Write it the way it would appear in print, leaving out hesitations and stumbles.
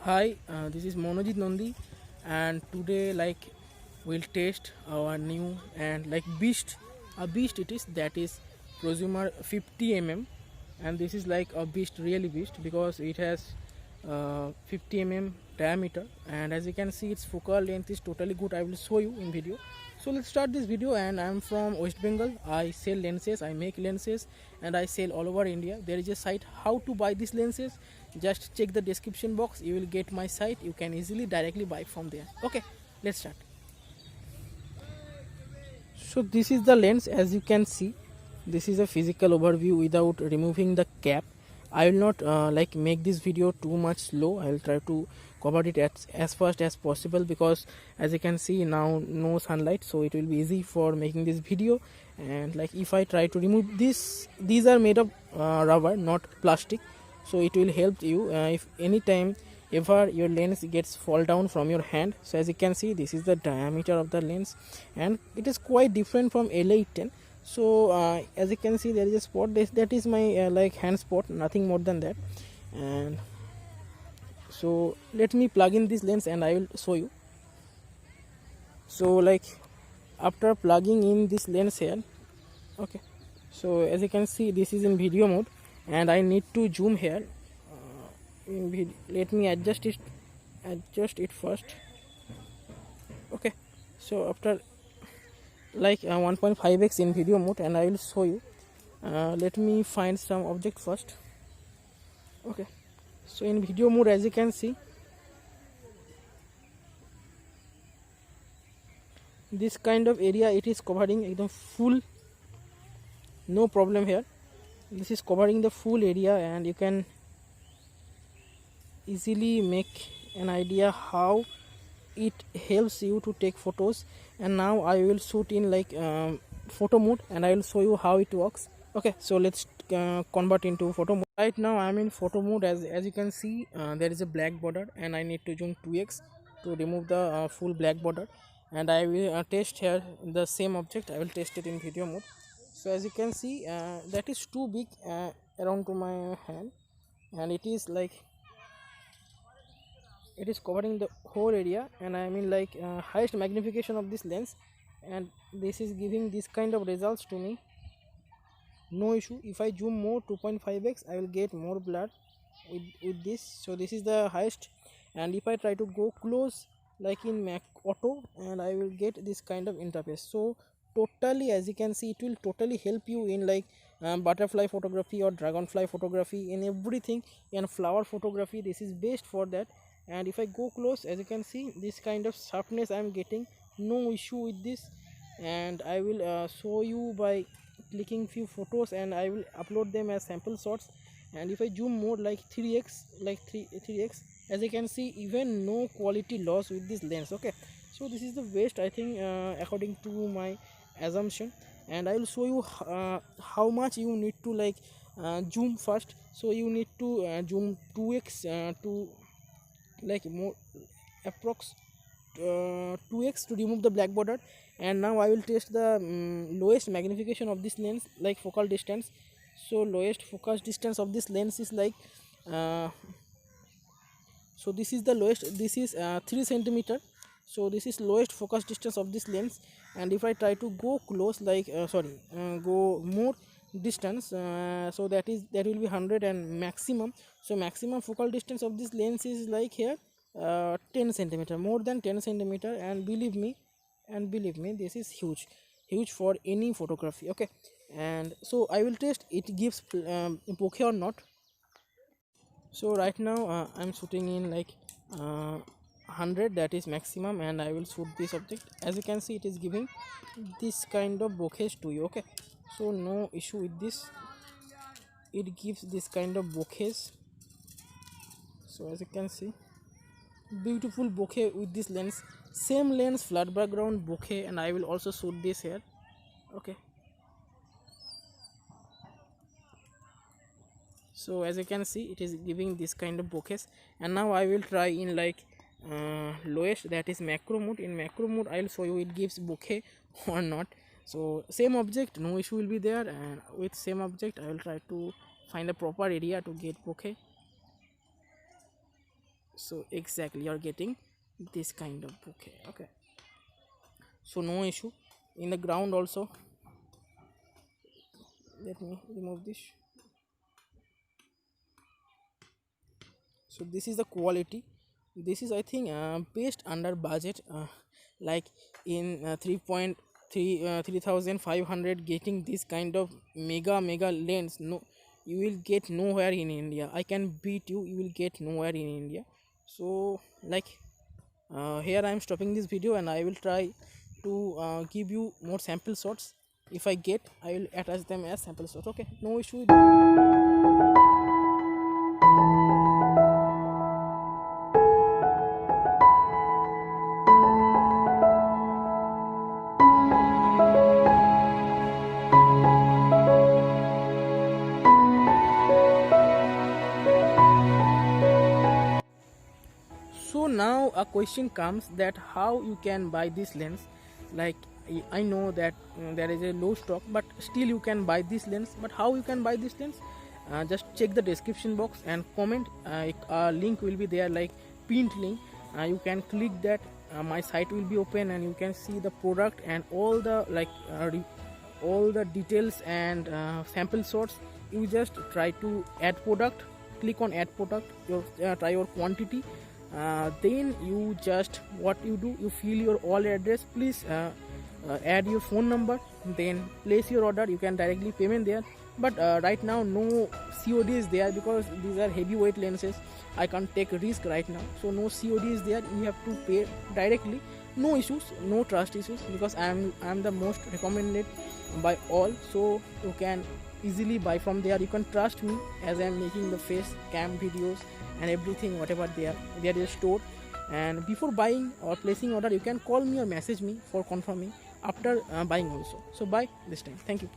Hi, this is Monojit Nandi, and today we'll test our new and beast. A beast it is, that is prosumer 50 mm, and this is like a beast, really beast, because it has 50 mm diameter, and as you can see its focal length is totally good. I will show you in video. So let's start this video. And I'm from West Bengal. I sell lenses, I make lenses, and I sell all over India. There is a site how to buy these lenses. Just check the description box, you will get my site. You can easily directly buy from there. Okay, let's start. So this is the lens. As you can see, this is a physical overview without removing the cap. I will not make this video too much slow. I will try to cover it as fast as possible, because as you can see now, no sunlight, so it will be easy for making this video. And if I try to remove this, these are made of rubber, not plastic, so it will help you if anytime ever your lens gets fall down from your hand. So as you can see, this is the diameter of the lens, and it is quite different from LA10. So as you can see, there is a spot, that is my hand spot, nothing more than that. And so let me plug in this lens and I will show you. So after plugging in this lens here, okay, so as you can see, this is in video mode, and I need to zoom here. Let me adjust it first. Okay, so after 1.5x in video mode, and I will show you. Let me find some object first. Okay, so in video mode, as you can see, this kind of area it is covering ekdam full, no problem here. This is covering the full area, and you can easily make an idea how it helps you to take photos. And now I will shoot in photo mode, and I will show you how it works. Okay, so let's convert into photo mode. Right now I'm in photo mode. As you can see, there is a black border, and I need to zoom 2x to remove the full black border. And I will test here the same object. I will test it in video mode. So as you can see, that is too big around to my hand, and it is covering the whole area. And I mean highest magnification of this lens, and this is giving this kind of results to me, no issue. If I zoom more, 2.5x, I will get more blur with this. So this is the highest. And if I try to go close like in Mac Auto, and I will get this kind of interface. So totally, as you can see, it will totally help you in butterfly photography or dragonfly photography, in everything. And flower photography, this is best for that. And if I go close, as you can see, this kind of sharpness I am getting, no issue with this. And I will show you by clicking few photos, and I will upload them as sample shots. And if I zoom more like 3x, 3x, as you can see, even no quality loss with this lens. Okay, so this is the best, I think, according to my assumption. And I will show you how much you need to zoom first. So you need to zoom 2x to more approx 2x to remove the black border. And now I will test the lowest magnification of this lens, focal distance. So lowest focus distance of this lens is uh, so this is the lowest. This is 3 centimeter. So this is lowest focus distance of this lens. And if I try to go close, go more distance, so that will be 100. And maximum, so maximum focal distance of this lens is here 10 centimeter, more than 10 centimeter. And believe me, this is huge for any photography. Okay, and so I will test it gives bokeh or not. So right now I'm shooting in 100, that is maximum, and I will shoot this object. As you can see, it is giving this kind of bokeh to you. Okay, so no issue with this, it gives this kind of bokeh. So as you can see, beautiful bokeh with this lens. Same lens, flat background, bokeh. And I will also shoot this here. Okay, so as you can see, it is giving this kind of bokeh. And now I will try in lowest, that is macro mode. In macro mode, I will show you it gives bokeh or not. So same object, no issue will be there. And with same object, I will try to find a proper area to get bokeh. So exactly you're getting this kind of bouquet. Okay, so no issue. In the ground also, let me remove this. So this is the quality. This is, I think, based under budget, like in 3,500, getting this kind of mega lens, no, you will get nowhere in India. I can beat you, you will get nowhere in India. So like, here I am stopping this video, and I will try to give you more sample shots. If I get, I will attach them as sample shots. Okay, no issue with that. So now a question comes that how you can buy this lens. Like, I know that there is a low stock, but still you can buy this lens. But how you can buy this lens? Just check the description box and comment. A link will be there, like pinned link. You can click that. My site will be open, and you can see the product and all the all the details and sample shots. You just try to add product, click on add product, try your quantity, then you just, what you do, you fill your all address, please add your phone number, then place your order. You can directly payment there, but right now no COD is there because these are heavyweight lenses. I can't take a risk right now, so no COD is there. You have to pay directly. No issues, no trust issues, because I am the most recommended by all, so you can easily buy from there. You can trust me, as I am making the face cam videos and everything, whatever there is stored. And before buying or placing order, you can call me or message me for confirming after buying also. So buy this time. Thank you.